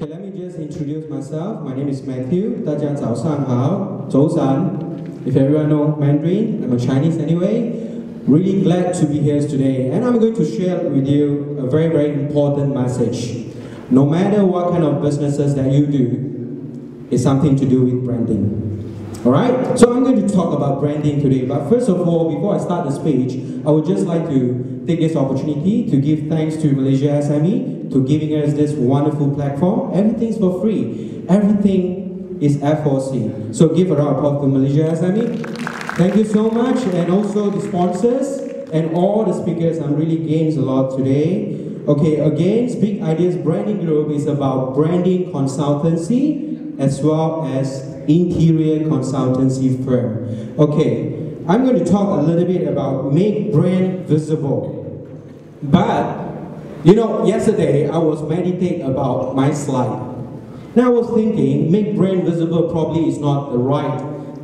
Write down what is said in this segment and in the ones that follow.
Okay, let me just introduce myself. My name is Matthew. 大家早上好，早安. If everyone know Mandarin, I'm a Chinese anyway. Really glad to be here today, and I'm going to share with you a very, very important message. No matter what kind of businesses that you do, it's something to do with branding. Alright, so I'm going to talk about branding today, but first of all, before I start the speech, I would just like to take this opportunity to give thanks to Malaysia SME to giving us this wonderful platform. Everything's for free. Everything is F4C. So give a round of applause to Malaysia SME. Thank you so much, and also the sponsors and all the speakers. I'm really gained a lot today. Okay, again, Big Ideas Branding Group is about branding consultancy as well as interior consultancy firm. Okay, I'm going to talk a little bit about make brand visible. But, you know, yesterday I was meditating about my slide. Now I was thinking, make brand visible probably is not the right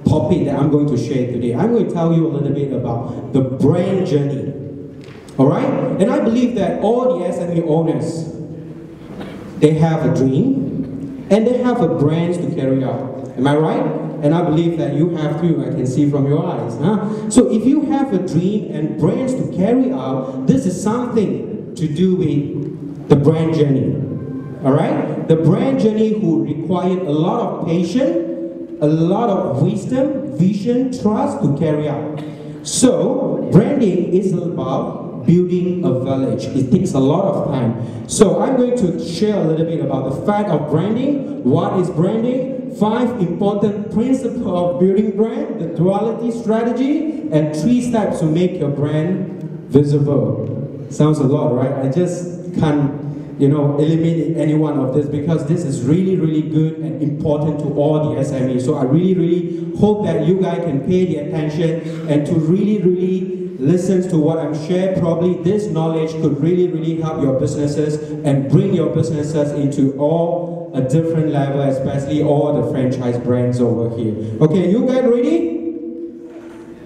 topic that I'm going to share today. I'm going to tell you a little bit about the brand journey. Alright? And I believe that all the SME owners, they have a dream and they have a brand to carry out. Am I right? And I believe that you have too, I can see from your eyes. Huh? So if you have a dream and brands to carry out, this is something to do with the brand journey. Alright? The brand journey who required a lot of patience, a lot of wisdom, vision, trust to carry out. So branding is about building a village. It takes a lot of time. So I'm going to share a little bit about the fact of branding, what is branding, 5 important principles of building brand, the duality strategy, and 3 steps to make your brand visible. Sounds a lot, right? I just can't, you know, eliminate any one of this because this is really, really good and important to all the SMEs. So I really, really hope that you guys can pay the attention and to really, really listen to what I'm sharing. Probably this knowledge could really, really help your businesses and bring your businesses into all a different level, especially all the franchise brands over here. Okay, you guys ready?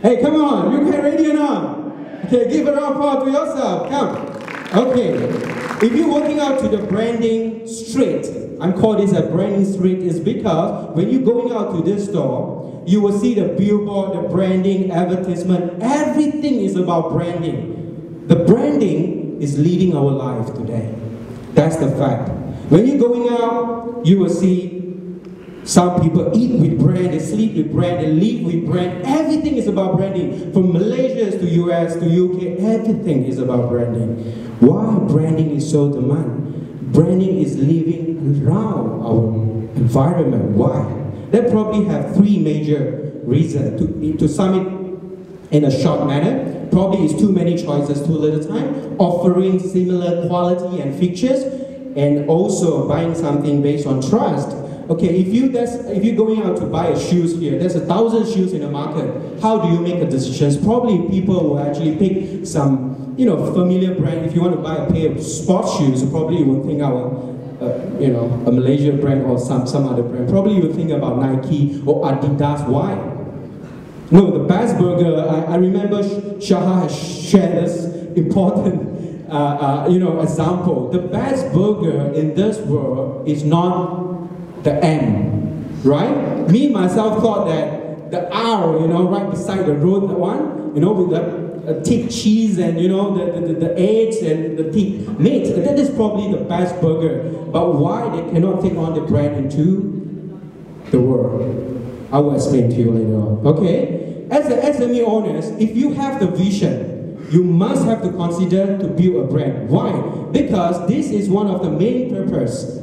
Hey, come on, you guys ready or not? Okay, give a round of applause to yourself. Come. Okay, if you're working out to the branding street, I'm calling this a branding street is because when you're going out to this store, you will see the billboard, the branding, advertisement, everything is about branding. The branding is leading our life today. That's the fact. When you're going out, you will see some people eat with brand, they sleep with brand, they live with brand. Everything is about branding. From Malaysia to US to UK, everything is about branding. Why branding is so demand? Branding is living around our environment. Why? They probably have 3 major reasons. To sum it in a short manner, probably is too many choices, too little time, offering similar quality and features, and also buying something based on trust. Okay, if you're going out to buy a shoes here, there's 1,000 shoes in the market. How do you make a decision? Probably people will actually pick some, you know, familiar brand. If you want to buy a pair of sports shoes, probably you would think you know, a Malaysian brand or some other brand. Probably you would think about Nike or Adidas. Why? No, the best burger. I remember Shaha has shared this important, you know, example. The best burger in this world is not the M, right? Me myself thought that the R, you know, right beside the road, the one, you know, with the thick cheese and, you know, the eggs and the thick meat. That is probably the best burger. But why they cannot take on the brand into the world? I will explain to you later on. Okay? As the SME owners, if you have the vision, you must have to consider to build a brand. Why? Because this is one of the main purposes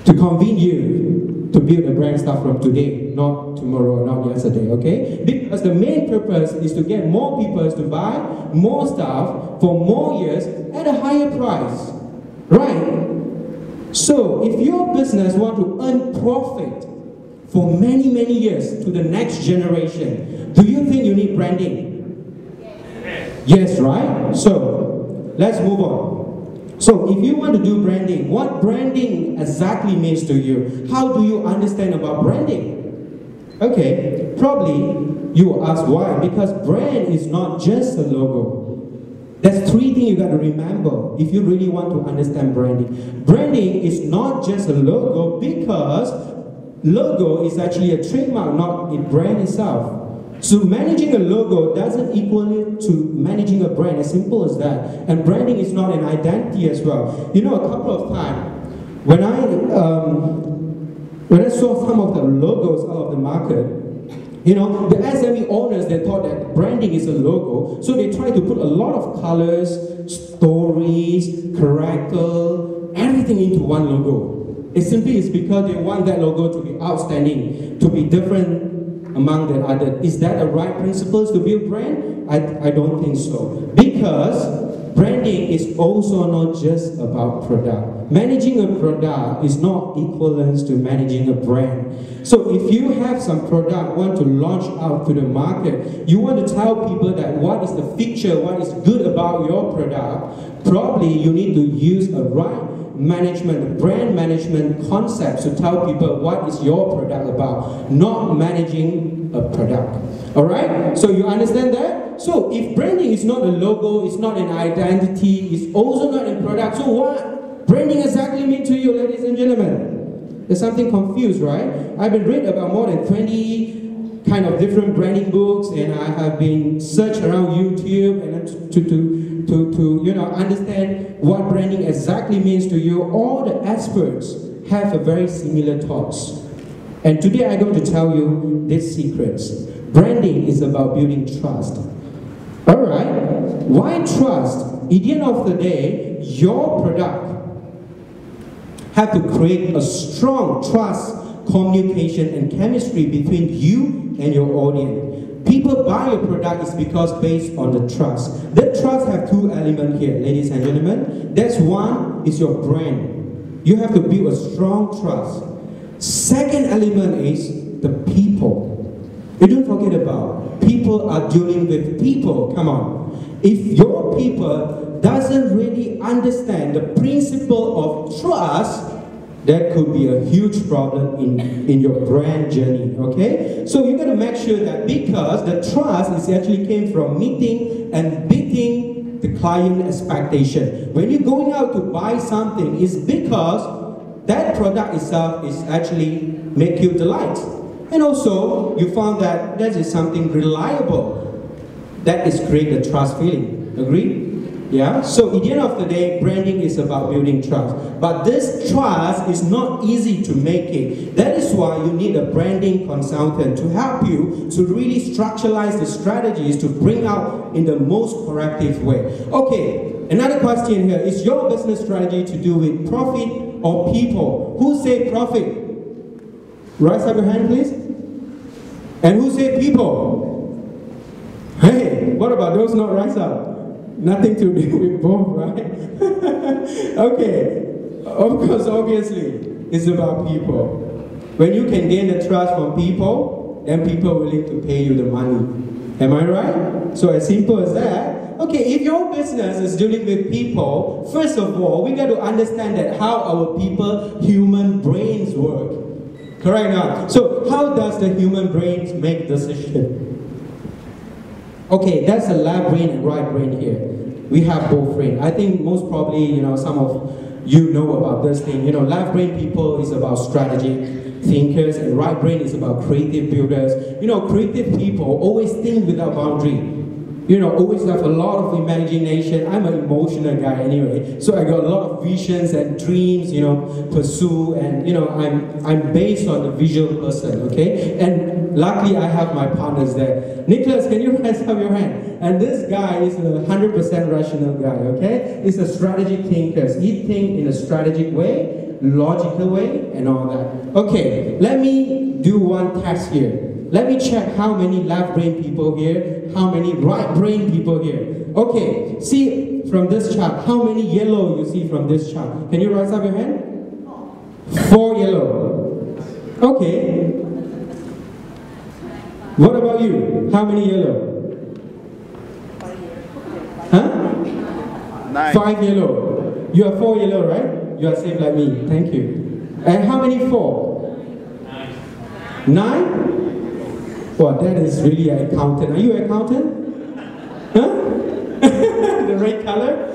to convince you to build a brand start from today, not tomorrow, not yesterday, okay? Because the main purpose is to get more people to buy more stuff for more years at a higher price, right? So if your business want to earn profit for many, many years to the next generation, do you think you need branding? Yes, right? So let's move on. So if you want to do branding, what branding exactly means to you? How do you understand about branding? Okay, probably you will ask why. Because brand is not just a logo. There's three things you got to remember if you really want to understand branding. Branding is not just a logo, because logo is actually a trademark, not a brand itself. So managing a logo doesn't equal to managing a brand, as simple as that. And branding is not an identity as well. You know, a couple of times, when I saw some of the logos out of the market, you know, the SME owners, they thought that branding is a logo, so they try to put a lot of colors, stories, character, everything into one logo. It simply is because they want that logo to be outstanding, to be different among the others. Is that the right principles to build brand? I don't think so. Because branding is also not just about product. Managing a product is not equivalent to managing a brand. So if you have some product, want to launch out to the market, you want to tell people that what is the feature, what is good about your product, probably you need to use a right management, brand management concept to tell people what is your product about, not managing a product. Alright? So you understand that? So if branding is not a logo, it's not an identity, it's also not a product, so what branding exactly mean to you, ladies and gentlemen? There's something confused, right? I've been read about more than 20 kind of different branding books, and I have been searched around YouTube and to you know, understand what branding exactly means to you. All the experts have a very similar thoughts. And today I'm going to tell you these secrets. Branding is about building trust. Alright, why trust? At the end of the day, your product have to create a strong trust, communication and chemistry between you and your audience. People buy your product is because based on the trust. That trust have two elements here, ladies and gentlemen. That's one is your brand. You have to build a strong trust. Second element is the people. You don't forget about people are dealing with people. Come on. If your people doesn't really understand the principle of trust, that could be a huge problem in your brand journey, okay? So you got to make sure that, because the trust is actually came from meeting and beating the client expectation. When you're going out to buy something, it's because that product itself is actually make you delight. And also, you found that that is something reliable. That is create the trust feeling. Agree? Yeah? So at the end of the day, branding is about building trust. But this trust is not easy to make it. That is why you need a branding consultant to help you to really structuralize the strategies to bring out in the most corrective way. Okay, another question here. Is your business strategy to do with profit or people? Who say profit? Raise up your hand, please. And who say people? Hey, what about those not rise up? Nothing to do with both, right? Okay, of course, obviously, it's about people. When you can gain the trust from people, then people are willing to pay you the money. Am I right? So as simple as that. Okay, if your business is dealing with people, first of all, we got to understand that how our people, human brains work. Correct now? So how does the human brains make decisions? Okay, that's a left brain and right brain here. We have both brain. I think most probably, you know, some of you know about this thing. You know, left brain people is about strategic thinkers, and right brain is about creative builders. You know, creative people always think without boundary. You know, always have a lot of imagination. I'm an emotional guy anyway, so I got a lot of visions and dreams, you know, pursue, and you know, I'm based on the visual person, okay? And luckily I have my partners there. Nicholas, can you raise up your hand? And this guy is a 100% rational guy, okay? He's a strategic thinker. He thinks in a strategic way, logical way, and all that. Okay, let me do one test here. Let me check how many left brain people here, how many right brain people here. Okay, see from this chart, how many yellow you see from this chart? Can you raise up your hand? 4 yellow. Okay. What about you? How many yellow? Huh? 9. 5 yellow. You are 4 yellow, right? You are same like me. Thank you. And how many 4? 9? Well, that is really an accountant. Are you an accountant? Huh? The red color?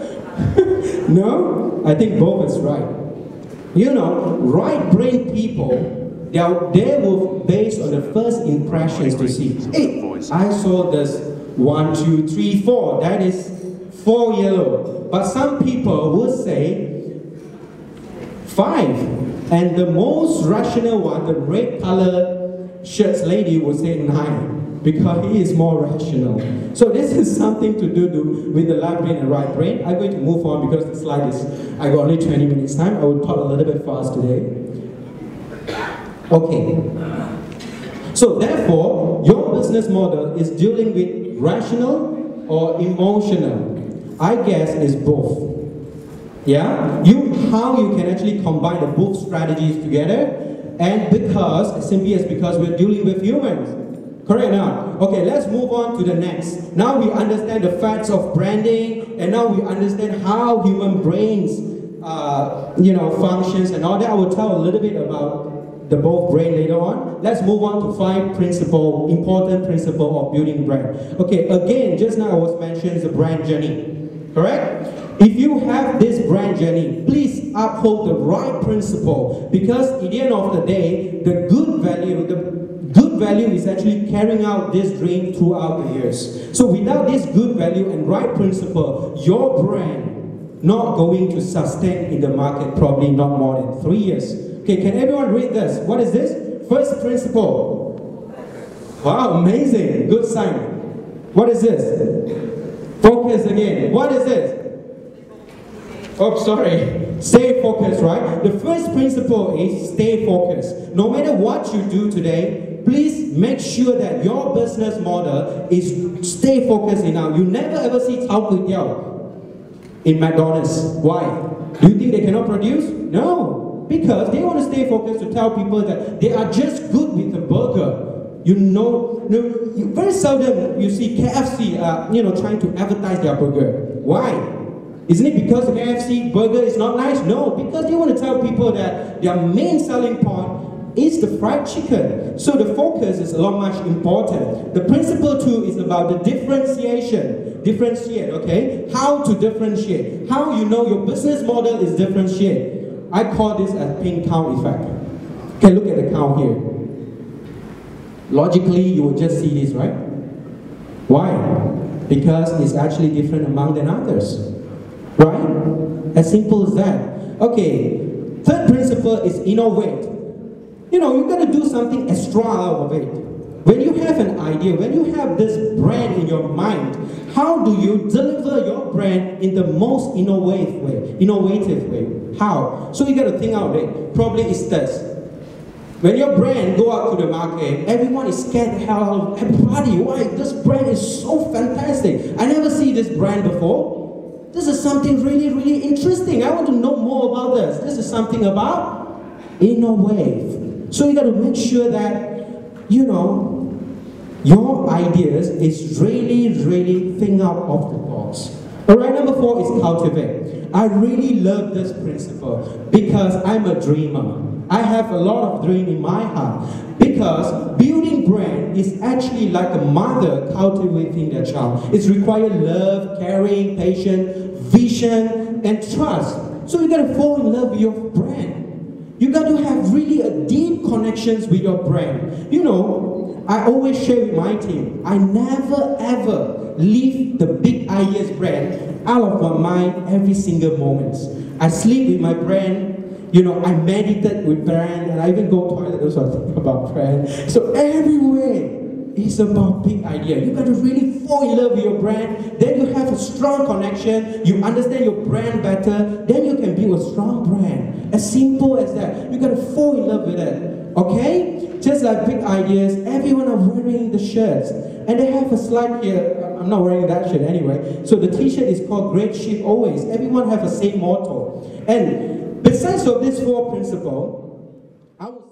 No? I think both is right. You know, right-brained people, they will based on the first impressions to see, hey, I saw this 1, 2, 3, 4, that is 4 yellow. But some people will say 5. And the most rational one, the red color shirts lady, will say 9, because he is more rational. So this is something to do with the left brain and right brain. I'm going to move on because the slide is, I got only 20 minutes time. I will talk a little bit fast today. Okay. So therefore, your business model is dealing with rational or emotional. I guess it's both. Yeah? How you can actually combine the both strategies together, and simply because we're dealing with humans. Correct or not? Okay, let's move on to the next. Now we understand the facts of branding, and now we understand how human brains, functions and all that. I will tell a little bit about the both brain later on. Let's move on to 5 important principle of building brand. Okay, again, just now I was mentioning the brand journey. Correct? If you have this brand journey, please uphold the right principle, because at the end of the day, the good value is actually carrying out this dream throughout the years. So without this good value and right principle, your brand not going to sustain in the market, probably not more than 3 years. Okay, can everyone read this? What is this? First principle. Wow, amazing. Good sign. What is this? Focus again. What is this? Oh, sorry. Stay focused, right? The first principle is stay focused. No matter what you do today, please make sure that your business model is stay focused enough. You never ever see Chao Kui Tiao in McDonald's. Why? Do you think they cannot produce? No. Because they want to stay focused to tell people that they are just good with the burger. Very seldom you see KFC, trying to advertise their burger. Why? Isn't it because the KFC burger is not nice? No, because they want to tell people that their main selling point is the fried chicken. So the focus is a lot much important. The principle 2 is about the differentiation. Differentiate, okay? How to differentiate. How you know your business model is differentiate. I call this a pin count effect. Okay, look at the count here. Logically, you will just see this, right? Why? Because it's actually different among than others. Right? As simple as that. Okay, third principle is innovate. You got to do something extra out of it. When you have an idea, when you have this brand in your mind, how do you deliver your brand in the most innovative way? How? So you got to think out it. Probably it's this. When your brand go out to the market, everyone is scared the hell out of everybody. Why? This brand is so fantastic. I never see this brand before. This is something really, really interesting. I want to know more about this. This is something about innovate. So you got to make sure that, your ideas is really, really think out of the box. Alright, number 4 is cultivate. I really love this principle because I'm a dreamer. I have a lot of dream in my heart, because building brand is actually like a mother cultivating their child. It's required love, caring, patience, vision, and trust. So you got to fall in love with your brand. You got to have really a deep connections with your brand. I always share with my team, I never ever leave the big ideas brand out of my mind every single moment. I sleep with my brand. I meditate with brand, and I even go toilet also think about brand. So everywhere is about big idea. You got to really fall in love with your brand. Then you have a strong connection. You understand your brand better. Then you can build a strong brand. As simple as that. You got to fall in love with it. Okay? Just like big ideas, everyone are wearing the shirts. And they have a slide here. I'm not wearing that shirt anyway. So the t-shirt is called Great Ship Always. Everyone have the same motto. And besides of this 4 principles, I would